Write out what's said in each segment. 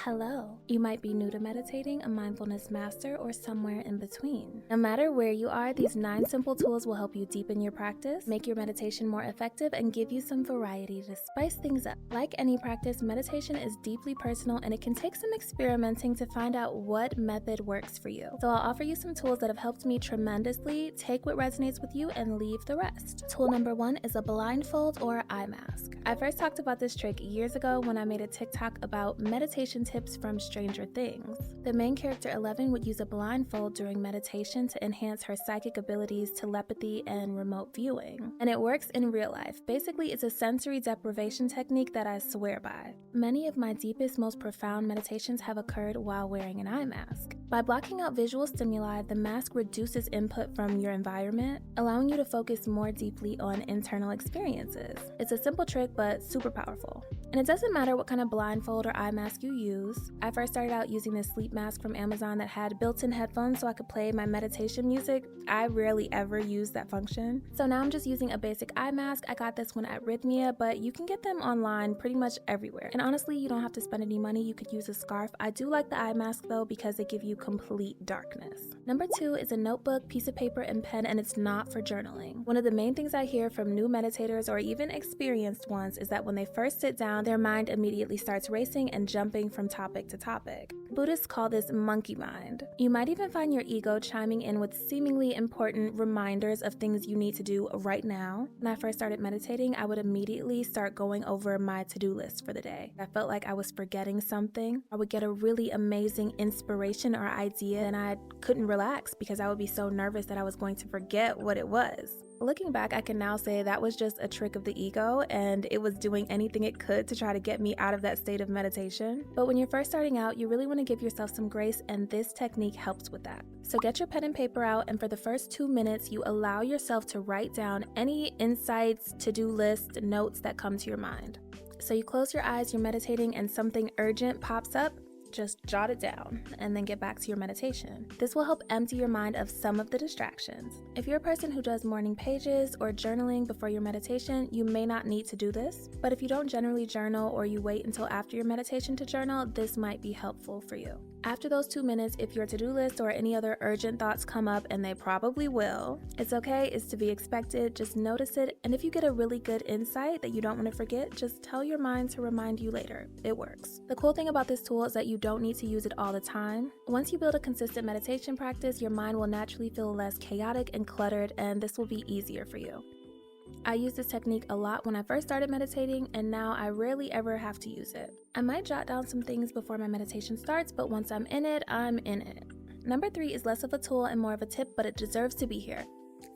Hello. You might be new to meditating, a mindfulness master, or somewhere in between. No matter where you are, these 9 simple tools will help you deepen your practice, make your meditation more effective, and give you some variety to spice things up. Like any practice, meditation is deeply personal and it can take some experimenting to find out what method works for you. So I'll offer you some tools that have helped me tremendously. Take what resonates with you and leave the rest. Tool number 1 is a blindfold or eye mask. I first talked about this trick years ago when I made a TikTok about meditation tips from Stranger Things. The main character 11 would use a blindfold during meditation to enhance her psychic abilities, telepathy, and remote viewing. And it works in real life. Basically, it's a sensory deprivation technique that I swear by. Many of my deepest, most profound meditations have occurred while wearing an eye mask. By blocking out visual stimuli, the mask reduces input from your environment, allowing you to focus more deeply on internal experiences. It's a simple trick, but super powerful. And it doesn't matter what kind of blindfold or eye mask you use. I first started out using this sleep mask from Amazon that had built-in headphones so I could play my meditation music. I rarely ever use that function. So now I'm just using a basic eye mask. I got this one at Rhythmia, but you can get them online pretty much everywhere. And honestly, you don't have to spend any money. You could use a scarf. I do like the eye mask though because they give you complete darkness. Number 2 is a notebook, piece of paper, and pen, and it's not for journaling. One of the main things I hear from new meditators or even experienced ones is that when they first sit down, their mind immediately starts racing and jumping from topic to topic. Buddhists call this monkey mind. You might even find your ego chiming in with seemingly important reminders of things you need to do right now. When I first started meditating, I would immediately start going over my to-do list for the day. I felt like I was forgetting something. I would get a really amazing inspiration or idea and I couldn't relax because I would be so nervous that I was going to forget what it was. Looking back, I can now say that was just a trick of the ego and it was doing anything it could to try to get me out of that state of meditation. But when you're first starting out, you really want to give yourself some grace and this technique helps with that. So get your pen and paper out and for the first 2 minutes, you allow yourself to write down any insights, to-do list, notes that come to your mind. So you close your eyes, you're meditating and something urgent pops up. Just jot it down and then get back to your meditation. This will help empty your mind of some of the distractions. If you're a person who does morning pages or journaling before your meditation, you may not need to do this. But if you don't generally journal or you wait until after your meditation to journal, this might be helpful for you. After those 2 minutes, if your to-do list or any other urgent thoughts come up, and they probably will, it's okay, it's to be expected, just notice it, and if you get a really good insight that you don't want to forget, just tell your mind to remind you later. It works. The cool thing about this tool is that you don't need to use it all the time. Once you build a consistent meditation practice, your mind will naturally feel less chaotic and cluttered, and this will be easier for you. I used this technique a lot when I first started meditating, and now I rarely ever have to use it. I might jot down some things before my meditation starts, but once I'm in it, I'm in it. Number 3 is less of a tool and more of a tip, but it deserves to be here.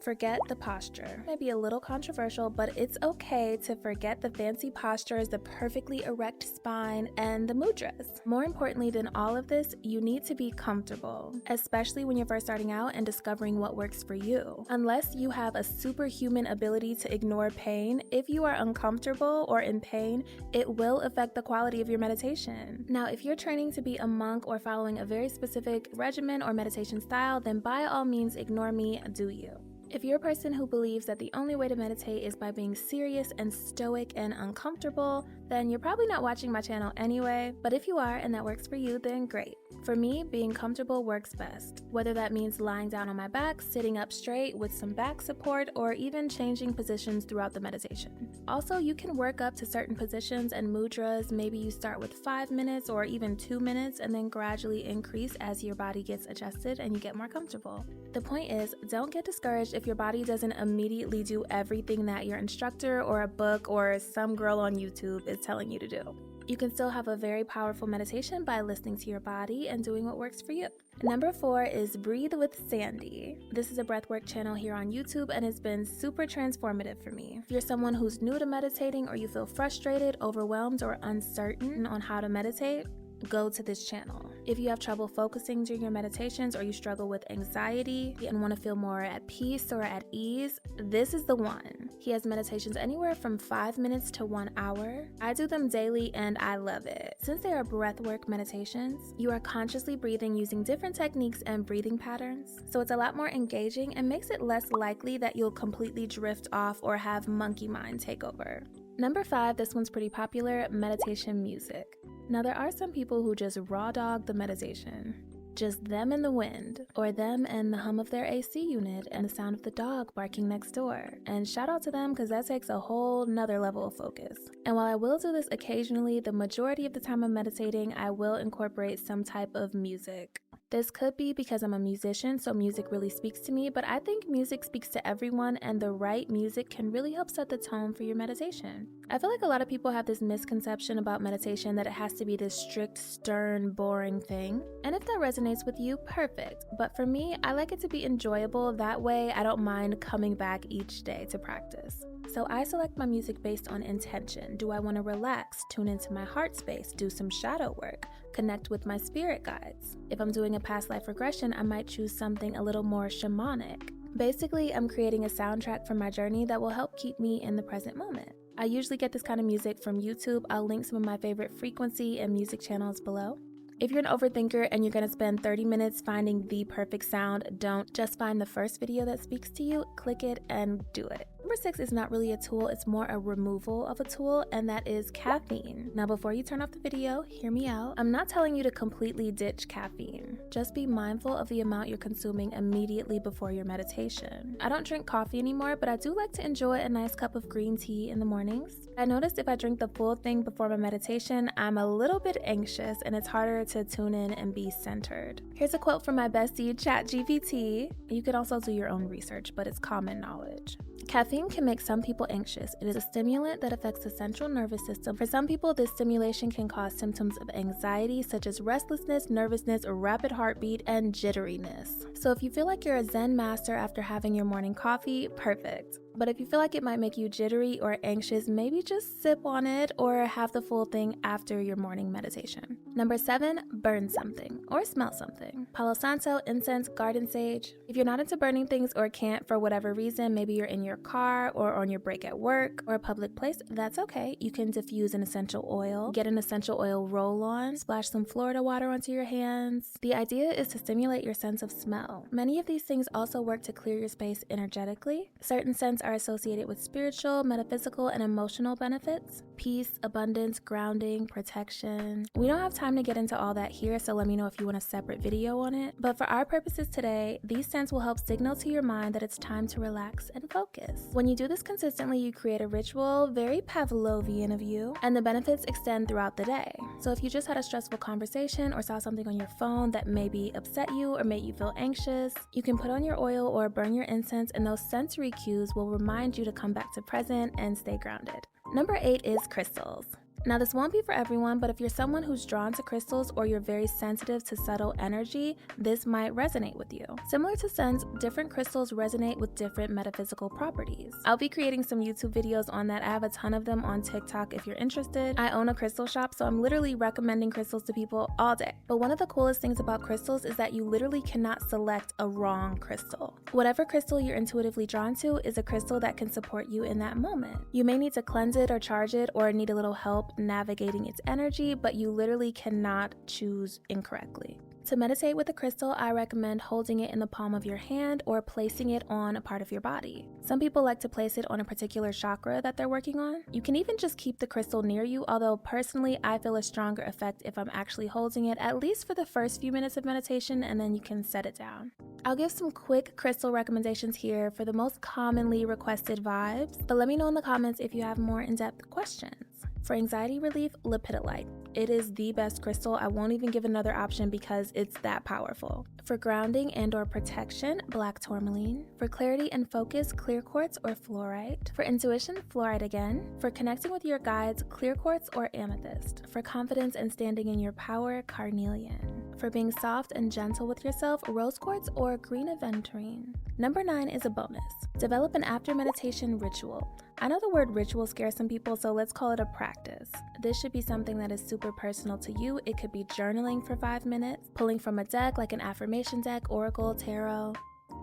Forget the posture. It may be a little controversial, but it's okay to forget the fancy postures, the perfectly erect spine, and the mudras. More importantly than all of this, you need to be comfortable, especially when you're first starting out and discovering what works for you. Unless you have a superhuman ability to ignore pain, if you are uncomfortable or in pain, it will affect the quality of your meditation. Now, if you're training to be a monk or following a very specific regimen or meditation style, then by all means ignore me, do you. If you're a person who believes that the only way to meditate is by being serious and stoic and uncomfortable, then you're probably not watching my channel anyway, but if you are and that works for you, then great. For me, being comfortable works best, whether that means lying down on my back, sitting up straight with some back support, or even changing positions throughout the meditation. Also, you can work up to certain positions and mudras. Maybe you start with 5 minutes or even 2 minutes and then gradually increase as your body gets adjusted and you get more comfortable. The point is, don't get discouraged if your body doesn't immediately do everything that your instructor or a book or some girl on YouTube is telling you to do. You can still have a very powerful meditation by listening to your body and doing what works for you. Number 4 is Breathe with Sandy. This is a breathwork channel here on YouTube and it's been super transformative for me. If you're someone who's new to meditating or you feel frustrated, overwhelmed, or uncertain on how to meditate, go to this channel. If you have trouble focusing during your meditations or you struggle with anxiety and want to feel more at peace or at ease, this is the one. He has meditations anywhere from 5 minutes to 1 hour. I do them daily and I love it. Since they are breathwork meditations, you are consciously breathing using different techniques and breathing patterns. So it's a lot more engaging and makes it less likely that you'll completely drift off or have monkey mind take over. Number 5, this one's pretty popular, meditation music. Now, there are some people who just raw dog the meditation. Just them and the wind, or them and the hum of their AC unit and the sound of the dog barking next door. And shout out to them because that takes a whole nother level of focus. And while I will do this occasionally, the majority of the time I'm meditating, I will incorporate some type of music. This could be because I'm a musician, so music really speaks to me, but I think music speaks to everyone, and the right music can really help set the tone for your meditation. I feel like a lot of people have this misconception about meditation that it has to be this strict, stern, boring thing. And if that resonates with you, perfect. But for me, I like it to be enjoyable. That way, I don't mind coming back each day to practice. So I select my music based on intention. Do I want to relax, tune into my heart space, do some shadow work, connect with my spirit guides? If I'm doing a past life regression, I might choose something a little more shamanic. Basically, I'm creating a soundtrack for my journey that will help keep me in the present moment. I usually get this kind of music from YouTube. I'll link some of my favorite frequency and music channels below. If you're an overthinker and you're going to spend 30 minutes finding the perfect sound, don't just find the first video that speaks to you, click it and do it. Number 6 is not really a tool, it's more a removal of a tool, and that is caffeine. Now before you turn off the video, hear me out. I'm not telling you to completely ditch caffeine. Just be mindful of the amount you're consuming immediately before your meditation. I don't drink coffee anymore, but I do like to enjoy a nice cup of green tea in the mornings. I noticed if I drink the full thing before my meditation, I'm a little bit anxious and it's harder to tune in and be centered. Here's a quote from my bestie, ChatGPT. You can also do your own research, but it's common knowledge. Caffeine can make some people anxious. It is a stimulant that affects the central nervous system. For some people, this stimulation can cause symptoms of anxiety such as restlessness, nervousness, rapid heartbeat, and jitteriness. So if you feel like you're a Zen master after having your morning coffee, perfect. But if you feel like it might make you jittery or anxious, maybe just sip on it or have the full thing after your morning meditation. Number 7, burn something or smell something. Palo Santo, incense, garden sage. If you're not into burning things or can't for whatever reason, maybe you're in your car or on your break at work or a public place, that's okay. You can diffuse an essential oil, get an essential oil roll-on, splash some Florida water onto your hands. The idea is to stimulate your sense of smell. Many of these things also work to clear your space energetically. Certain scents are associated with spiritual, metaphysical, and emotional benefits. Peace, abundance, grounding, protection. We don't have time to get into all that here, so let me know if you want a separate video on it. But for our purposes today, these scents will help signal to your mind that it's time to relax and focus. When you do this consistently, you create a ritual, very Pavlovian of you, and the benefits extend throughout the day. So if you just had a stressful conversation or saw something on your phone that maybe upset you or made you feel anxious, you can put on your oil or burn your incense, and those sensory cues will remind you to come back to present and stay grounded. Number 8 is crystals. Now this won't be for everyone, but if you're someone who's drawn to crystals or you're very sensitive to subtle energy, this might resonate with you. Similar to scents, different crystals resonate with different metaphysical properties. I'll be creating some YouTube videos on that. I have a ton of them on TikTok if you're interested. I own a crystal shop, so I'm literally recommending crystals to people all day. But one of the coolest things about crystals is that you literally cannot select a wrong crystal. Whatever crystal you're intuitively drawn to is a crystal that can support you in that moment. You may need to cleanse it or charge it or need a little help navigating its energy, but you literally cannot choose incorrectly. To meditate with a crystal, I recommend holding it in the palm of your hand or placing it on a part of your body. Some people like to place it on a particular chakra that they're working on. You can even just keep the crystal near you, although personally I feel a stronger effect if I'm actually holding it, at least for the first few minutes of meditation, and then you can set it down. I'll give some quick crystal recommendations here for the most commonly requested vibes, but let me know in the comments if you have more in-depth questions. For anxiety relief, lepidolite. It is the best crystal. I won't even give another option because it's that powerful. For grounding and or protection, black tourmaline. For clarity and focus, clear quartz or fluorite. For intuition, fluorite again. For connecting with your guides, clear quartz or amethyst. For confidence and standing in your power, carnelian. For being soft and gentle with yourself, rose quartz or green aventurine. Number 9 is a bonus. Develop an after meditation ritual. I know the word ritual scares some people, so let's call it a practice. This should be something that is super personal to you. It could be journaling for 5 minutes, pulling from a deck like an affirmation deck, oracle, tarot.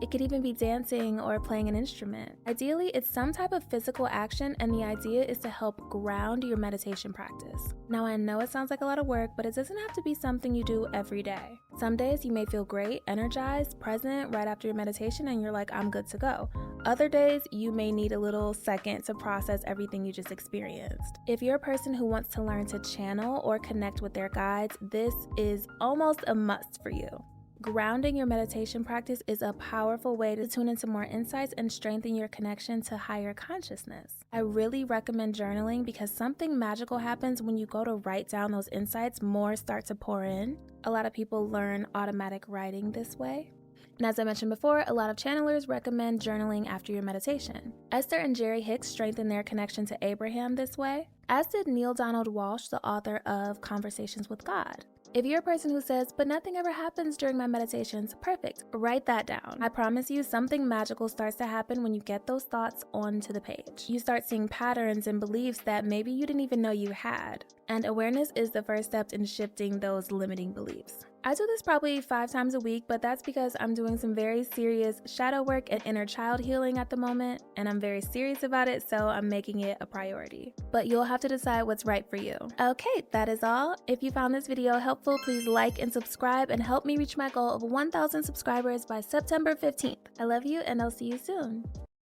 It could even be dancing or playing an instrument. Ideally, it's some type of physical action, and the idea is to help ground your meditation practice. Now, I know it sounds like a lot of work, but it doesn't have to be something you do every day. Some days you may feel great, energized, present right after your meditation, and you're like, I'm good to go. Other days, you may need a little second to process everything you just experienced. If you're a person who wants to learn to channel or connect with their guides, this is almost a must for you. Grounding your meditation practice is a powerful way to tune into more insights and strengthen your connection to higher consciousness. I really recommend journaling because something magical happens when you go to write down those insights. More start to pour in. A lot of people learn automatic writing this way. And as I mentioned before, a lot of channelers recommend journaling after your meditation. Esther and Jerry Hicks strengthened their connection to Abraham this way, as did Neil Donald Walsh, the author of Conversations with God. If you're a person who says, but nothing ever happens during my meditations, perfect, write that down. I promise you, something magical starts to happen when you get those thoughts onto the page. You start seeing patterns and beliefs that maybe you didn't even know you had. And awareness is the first step in shifting those limiting beliefs. I do this probably 5 times a week, but that's because I'm doing some very serious shadow work and inner child healing at the moment, and I'm very serious about it, so I'm making it a priority. But you'll have to decide what's right for you. Okay, that is all. If you found this video helpful, please like and subscribe and help me reach my goal of 1,000 subscribers by September 15th. I love you, and I'll see you soon.